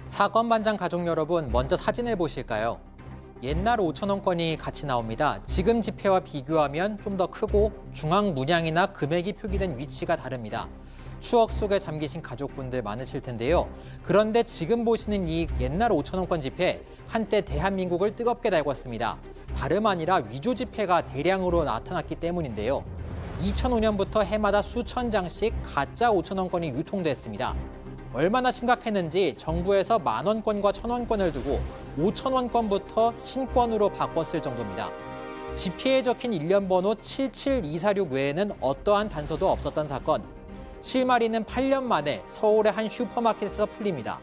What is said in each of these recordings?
사건 반장 가족 여러분, 먼저 사진을 보실까요? 옛날 5,000원권이 같이 나옵니다. 지금 지폐와 비교하면 좀 더 크고 중앙 문양이나 금액이 표기된 위치가 다릅니다. 추억 속에 잠기신 가족분들 많으실 텐데요. 그런데 지금 보시는 이 옛날 5,000원권 지폐, 한때 대한민국을 뜨겁게 달궜습니다. 다름 아니라 위조 지폐가 대량으로 나타났기 때문인데요. 2005년부터 해마다 수천 장씩 가짜 5,000원권이 유통됐습니다. 얼마나 심각했는지 정부에서 만원권과 천원권을 두고 5,000원권부터 신권으로 바꿨을 정도입니다. 지폐에 적힌 일련 번호 77246 외에는 어떠한 단서도 없었던 사건. 실마리는 8년 만에 서울의 한 슈퍼마켓에서 풀립니다.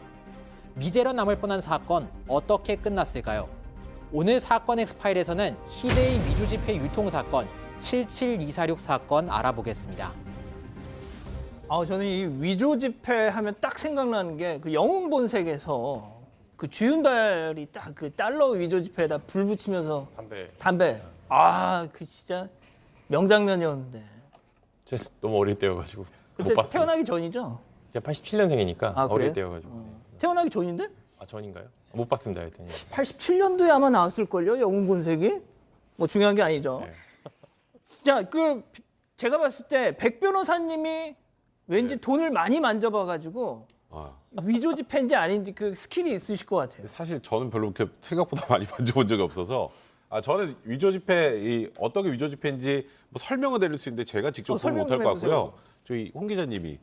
미제로 남을 뻔한 사건, 어떻게 끝났을까요? 오늘 사건 엑스파일에서는 희대의 위조 지폐 유통 사건 77246 사건 알아보겠습니다. 저는 이 위조 지폐 하면 딱 생각나는 게 그 영웅본색에서 그 주윤달이 딱 그 달러 위조 지폐에다 불 붙이면서 담배. 그 진짜 명장면이었는데. 제가 너무 어릴 때여가지고 그때 못 봤어요. 태어나기 전이죠? 제가 87년생이니까 아, 어릴 그래요? 때여가지고. 태어나기 전인데? 전인가요? 못 봤습니다, 하여튼. 87년도에 아마 나왔을걸요? 영웅본색이? 뭐 중요한 게 아니죠. 네. 자, 제가 봤을 때 백 변호사님이 왠지 돈을 많이 만져봐가지고 위조 지폐인지 아닌지 그 스킬이 있으실 것 같아요. 사실 저는 별로 그렇게 생각보다 많이 만져본 적이 없어서 저는 위조 지폐 어떤 게 위조 지폐인지 뭐 설명은 드릴 수 있는데 제가 직접 보면 설명 못할 좀 것 해보세요. 같고요. 저희 홍 기자님이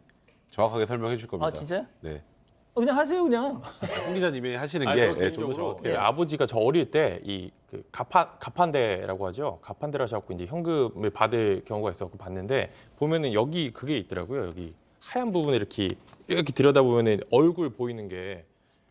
정확하게 설명해 줄 겁니다. 진짜요? 네. 그냥 하세요, 그냥. 홍 기자님이 하시는 아니, 게 저 좀 더 개인적으로 정확해요. 아버지가 저 어릴 때 이 그 가판대라고 하죠. 가판대를 하셔갖고 이제 현금을 받을 경우가 있어서 봤는데 보면은 여기 그게 있더라고요. 여기 하얀 부분에 이렇게 들여다 보면은 얼굴 보이는 게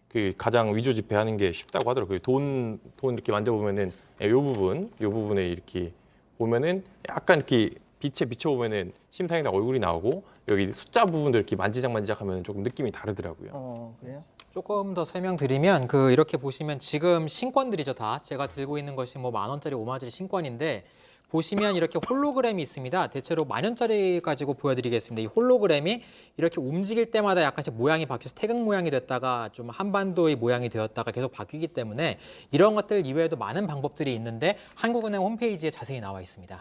그 가장 위조 지폐 하는 게 쉽다고 하더라고요. 돈 이렇게 만져보면은 요 부분에 이렇게 보면은 약간 이렇게 빛에 비춰보면은 심상이나 얼굴이 나오고 여기 숫자 부분들 이렇게 만지작하면 조금 느낌이 다르더라고요. 그래요? 조금 더 설명드리면 이렇게 보시면 지금 신권들이죠. 다 제가 들고 있는 것이 뭐 10,000원짜리, 50,000원짜리 신권인데 보시면 이렇게 홀로그램이 있습니다. 대체로 10,000원짜리 가지고 보여드리겠습니다. 이 홀로그램이 이렇게 움직일 때마다 약간씩 모양이 바뀌어서 태극 모양이 됐다가 좀 한반도의 모양이 되었다가 계속 바뀌기 때문에 이런 것들 이외에도 많은 방법들이 있는데 한국은행 홈페이지에 자세히 나와 있습니다.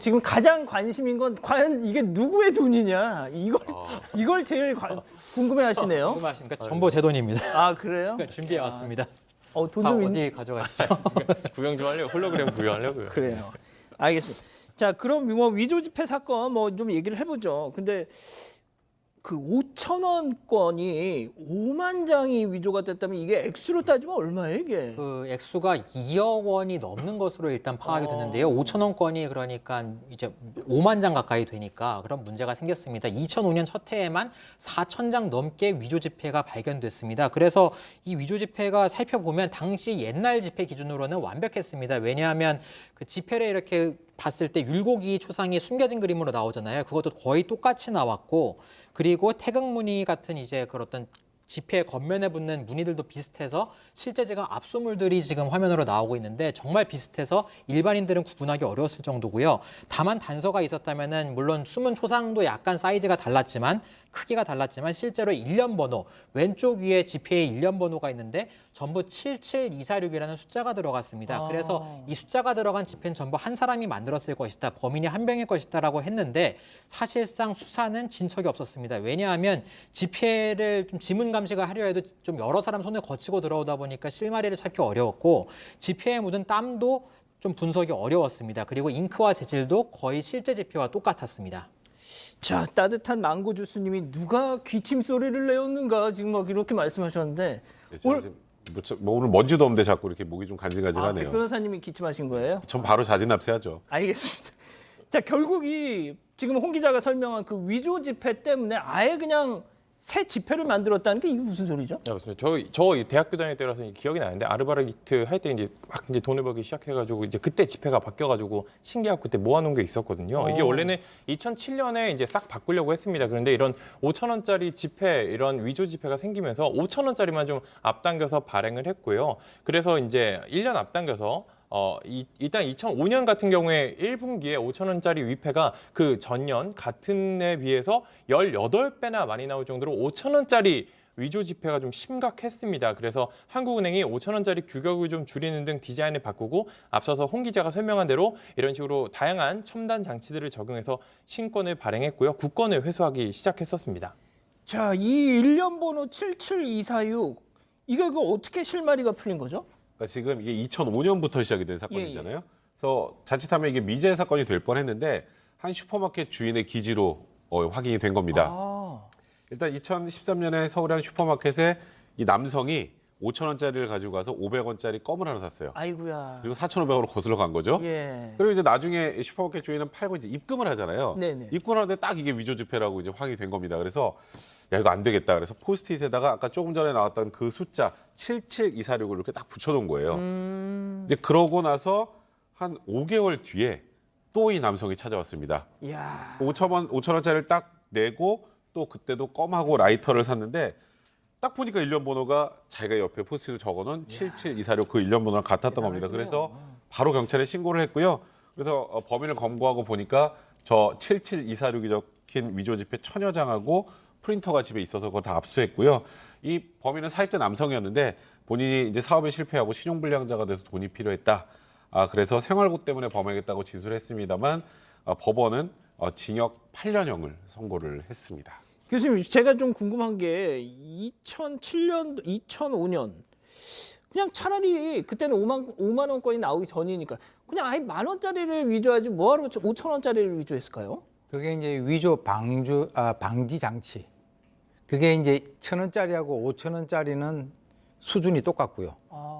지금 가장 관심인 건 과연 이게 누구의 돈이냐 이걸 제일 궁금해하시네요. 궁금하십니까? 전부 제 돈입니다. 그래요? 준비해 왔습니다. 돈 좀 어디 가져가시죠? 구경 좀 하려고 홀로그램 구경하려고요. 그래요. 알겠습니다. 자, 그럼 뭐 위조 지폐 사건 뭐 좀 얘기를 해보죠. 근데 그 5,000원권이 5만 장이 위조가 됐다면 이게 액수로 따지면 얼마예요, 이게? 그 액수가 2억 원이 넘는 것으로 일단 파악이 됐는데요. 5,000원권이 그러니까 이제 5만 장 가까이 되니까 그런 문제가 생겼습니다. 2005년 첫 해에만 4,000장 넘게 위조 지폐가 발견됐습니다. 그래서 이 위조 지폐가 살펴보면 당시 옛날 지폐 기준으로는 완벽했습니다. 왜냐하면 그 지폐를 이렇게 봤을 때 율곡이 초상이 숨겨진 그림으로 나오잖아요. 그것도 거의 똑같이 나왔고, 그리고 태극 무늬 같은 이제 그런 어떤 지폐 겉면에 붙는 무늬들도 비슷해서 실제 지금 압수물들이 지금 화면으로 나오고 있는데 정말 비슷해서 일반인들은 구분하기 어려웠을 정도고요. 다만 단서가 있었다면은 물론 숨은 초상도 약간 사이즈가 달랐지만 크기가 달랐지만 실제로 일련 번호 왼쪽 위에 지폐에 일련 번호가 있는데 전부 77246이라는 숫자가 들어갔습니다. 그래서 이 숫자가 들어간 지폐는 전부 한 사람이 만들었을 것이다. 범인이 한 명일 것이다라고 했는데 사실상 수사는 진척이 없었습니다. 왜냐하면 지폐를 좀 지문 감식을 하려 해도 좀 여러 사람 손을 거치고 들어오다 보니까 실마리를 찾기 어려웠고 지폐에 묻은 땀도 좀 분석이 어려웠습니다. 그리고 잉크와 재질도 거의 실제 지폐와 똑같았습니다. 자, 따뜻한 망고 주스님이 누가 기침 소리를 내었는가 지금 막 이렇게 말씀하셨는데 제가 지금 오늘 먼지도 없는데 자꾸 이렇게 목이 좀 백 간질간질하네요. 변호사님이 기침하신 거예요? 전 바로 자진 납세하죠. 알겠습니다. 자, 결국 지금 홍 기자가 설명한 그 위조 지폐 때문에 아예 그냥 새 지폐를 만들었다는 게 이게 무슨 소리죠? 네, 맞습니다. 저 대학교 다닐 때라서 기억이 나는데 아르바이트 할 때 이제 막 이제 돈을 벌기 시작해가지고 이제 그때 지폐가 바뀌어가지고 신기하고 그때 모아놓은 게 있었거든요. 이게 원래는 2007년에 이제 싹 바꾸려고 했습니다. 그런데 이런 5,000원짜리 지폐 이런 위조 지폐가 생기면서 5,000원짜리만 좀 앞당겨서 발행을 했고요. 그래서 이제 1년 앞당겨서 일단 2005년 같은 경우에 1분기에 5,000원짜리 위패가 그 전년 같은 해 비해서 18배나 많이 나올 정도로 5,000원짜리 위조 지폐가 좀 심각했습니다. 그래서 한국은행이 5,000원짜리 규격을 좀 줄이는 등 디자인을 바꾸고 앞서서 홍 기자가 설명한 대로 이런 식으로 다양한 첨단 장치들을 적용해서 신권을 발행했고요. 국권을 회수하기 시작했었습니다. 자, 이 일련 번호 77246 이거 어떻게 실마리가 풀린 거죠? 그러니까 지금 이게 2005년부터 시작이 된 사건이잖아요. 그래서 자칫하면 이게 미제 사건이 될 뻔했는데 한 슈퍼마켓 주인의 기지로 확인이 된 겁니다. 아, 일단 2013년에 서울의 한 슈퍼마켓에 이 남성이 5,000원짜리를 가지고 가서 500원짜리 껌을 하나 샀어요. 아이고야. 그리고 4,500원으로 거슬러 간 거죠. 예. 그리고 이제 나중에 슈퍼마켓 주인은 팔고 이제 입금을 하잖아요. 네네. 입금하는데 딱 이게 위조 지폐라고 이제 확인이 된 겁니다. 그래서 야 이거 안 되겠다. 그래서 포스트잇에다가 아까 조금 전에 나왔던 그 숫자 77246을 이렇게 딱 붙여놓은 거예요. 이제 그러고 나서 한 5개월 뒤에 또 이 남성이 찾아왔습니다. 이야. 5,000원짜리를 딱 내고 또 그때도 껌하고 라이터를 샀는데 딱 보니까 일련 번호가 자기가 옆에 포스트잇을 적어놓은 77246 그 일련 번호랑 같았던 겁니다. 그래서 바로 경찰에 신고를 했고요. 그래서 범인을 검거하고 보니까 저 77246이 적힌 위조 지폐 1000여 장하고 프린터가 집에 있어서 그걸 다 압수했고요. 이 범인은 40대 남성이었는데 본인이 이제 사업에 실패하고 신용불량자가 돼서 돈이 필요했다. 그래서 생활고 때문에 범행했다고 진술을 했습니다만 법원은 징역 8년형을 선고를 했습니다. 교수님, 제가 좀 궁금한 게 2007년, 2005년 그냥 차라리 그때는 5만 원권이 나오기 전이니까 그냥 아예 10,000원짜리를 위조하지 뭐하러 5,000원짜리를 위조했을까요? 그게 이제 위조 방지 장치. 그게 이제 1,000원짜리하고 5,000원짜리는 수준이 똑같고요.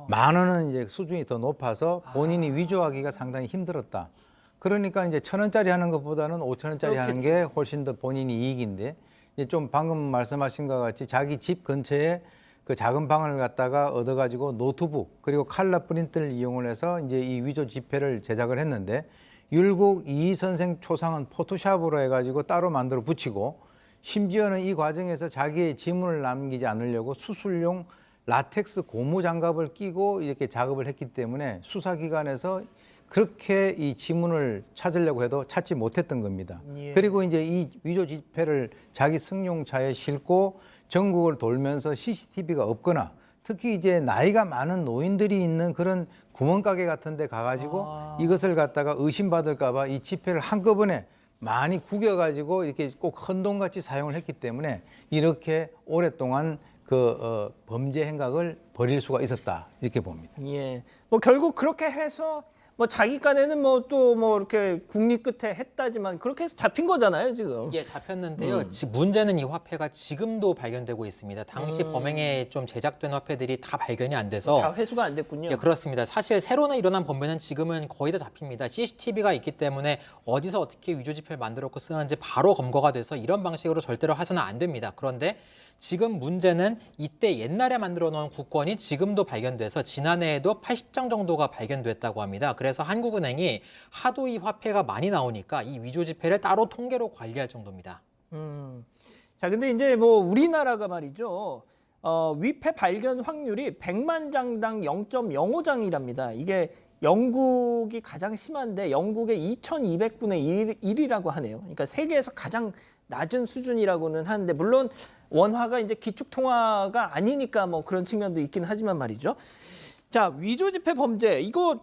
10,000원은 이제 수준이 더 높아서 본인이 위조하기가 상당히 힘들었다. 그러니까 이제 1,000원짜리 하는 것보다는 5,000원짜리 하는 게 훨씬 더 본인이 이익인데 이제 좀 방금 말씀하신 것 같이 자기 집 근처에 그 작은 방을 갖다가 얻어가지고 노트북 그리고 칼라 프린트를 이용을 해서 이제 이 위조 지폐를 제작을 했는데 율곡 이 선생 초상은 포토샵으로 해가지고 따로 만들어 붙이고 심지어는 이 과정에서 자기의 지문을 남기지 않으려고 수술용 라텍스 고무 장갑을 끼고 이렇게 작업을 했기 때문에 수사기관에서 그렇게 이 지문을 찾으려고 해도 찾지 못했던 겁니다. 예. 그리고 이제 이 위조 지폐를 자기 승용차에 싣고 전국을 돌면서 CCTV가 없거나 특히 이제 나이가 많은 노인들이 있는 그런 구멍가게 같은 데 가가지고 이것을 갖다가 의심받을까 봐 이 지폐를 한꺼번에 많이 구겨가지고 이렇게 꼭 헌돈같이 사용을 했기 때문에 이렇게 오랫동안 그 범죄 행각을 벌일 수가 있었다 이렇게 봅니다. 예. 뭐 결국 그렇게 해서 뭐 자기 간에는 뭐 또 뭐 이렇게 국리 끝에 했다지만 그렇게 해서 잡힌 거잖아요 지금. 예, 잡혔는데요. 문제는 이 화폐가 지금도 발견되고 있습니다. 당시 범행에 좀 제작된 화폐들이 다 발견이 안 돼서 다 회수가 안 됐군요. 예, 그렇습니다. 사실 새로는 일어난 범죄는 지금은 거의 다 잡힙니다. CCTV가 있기 때문에 어디서 어떻게 위조 지폐를 만들었고 쓰는지 바로 검거가 돼서 이런 방식으로 절대로 해서는 안 됩니다. 그런데 지금 문제는 이때 옛날에 만들어 놓은 국권이 지금도 발견돼서 지난해에도 80장 정도가 발견됐다고 합니다. 그래서 한국은행이 하도 이 화폐가 많이 나오니까 이 위조 지폐를 따로 통계로 관리할 정도입니다. 자, 근데 이제 뭐 우리나라가 말이죠. 위패 발견 확률이 100만 장당 0.05장이랍니다. 이게 영국이 가장 심한데 영국의 2200분의 1이라고 하네요. 그러니까 세계에서 가장 낮은 수준이라고는 하는데 물론 원화가 이제 기축 통화가 아니니까 뭐 그런 측면도 있긴 하지만 말이죠. 자, 위조 지폐 범죄 이거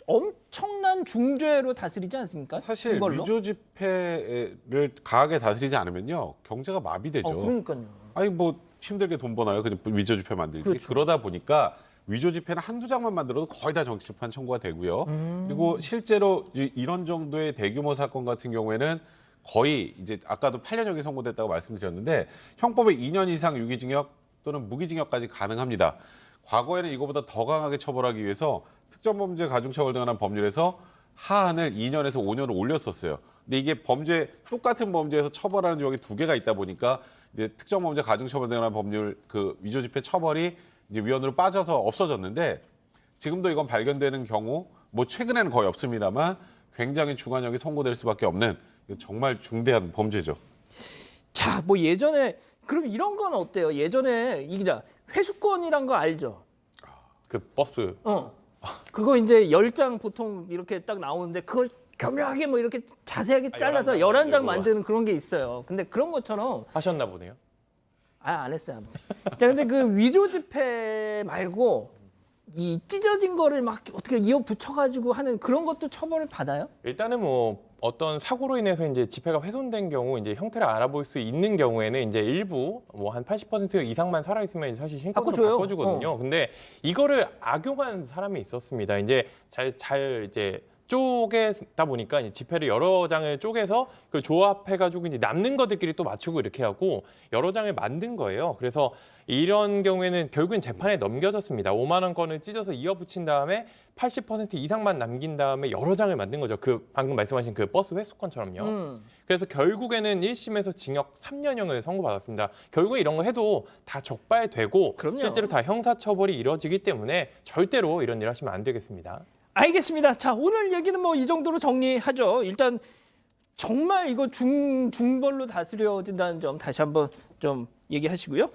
엄청난 중죄로 다스리지 않습니까? 사실 이걸로? 위조 지폐를 강하게 다스리지 않으면요 경제가 마비되죠. 그러니까요. 아니 뭐 힘들게 돈 버나요? 그냥 위조 지폐 만들지. 그렇죠. 그러다 보니까 위조 지폐는 한두 장만 만들어도 거의 다 정치판 청구가 되고요. 그리고 실제로 이런 정도의 대규모 사건 같은 경우에는 거의 이제 아까도 8년형이 선고됐다고 말씀드렸는데 형법에 2년 이상 유기징역 또는 무기징역까지 가능합니다. 과거에는 이거보다 더 강하게 처벌하기 위해서 특정범죄 가중처벌 등을 한 법률에서 하한을 2년에서 5년을 올렸었어요. 근데 이게 똑같은 범죄에서 처벌하는 조항이 두 개가 있다 보니까 이제 특정범죄 가중처벌 등을 한 법률 그 위조지폐 처벌이 이제 위헌으로 빠져서 없어졌는데 지금도 이건 발견되는 경우 뭐 최근에는 거의 없습니다만 굉장히 중한형이 선고될 수밖에 없는 정말 중대한 범죄죠. 자, 뭐 예전에 그럼 이런 건 어때요? 예전에 이 기자 회수권이란 거 알죠? 그 버스 그거 이제 10장 보통 이렇게 딱 나오는데 그걸 교묘하게 뭐 이렇게 자세하게 잘라서 11장 만드는 그런 게 있어요. 근데 그런 것처럼 하셨나 보네요. 안 했어요. 아무튼. 자, 근데 그 위조 지폐 말고 이 찢어진 거를 막 어떻게 이어 붙여가지고 하는 그런 것도 처벌을 받아요? 일단은 뭐 어떤 사고로 인해서 이제 지폐가 훼손된 경우 이제 형태를 알아볼 수 있는 경우에는 이제 일부 뭐 한 80% 이상만 살아 있으면 사실 신고로 바꿔줘요. 바꿔주거든요. 근데 이거를 악용한 사람이 있었습니다. 이제 잘 이제 쪼개다 보니까 이제 지폐를 여러 장을 쪼개서 그 조합해가지고 이제 남는 것들끼리 또 맞추고 이렇게 하고 여러 장을 만든 거예요. 그래서 이런 경우에는 결국엔 재판에 넘겨졌습니다. 5만 원권을 찢어서 이어 붙인 다음에 80% 이상만 남긴 다음에 여러 장을 만든 거죠. 그 방금 말씀하신 그 버스 회수권처럼요. 그래서 결국에는 1심에서 징역 3년형을 선고받았습니다. 결국에 이런 거 해도 다 적발되고 그럼요. 실제로 다 형사처벌이 이루어지기 때문에 절대로 이런 일 하시면 안 되겠습니다. 알겠습니다. 자, 오늘 얘기는 뭐 이 정도로 정리하죠. 일단 정말 이거 중벌로 다스려진다는 점 다시 한번 좀 얘기하시고요.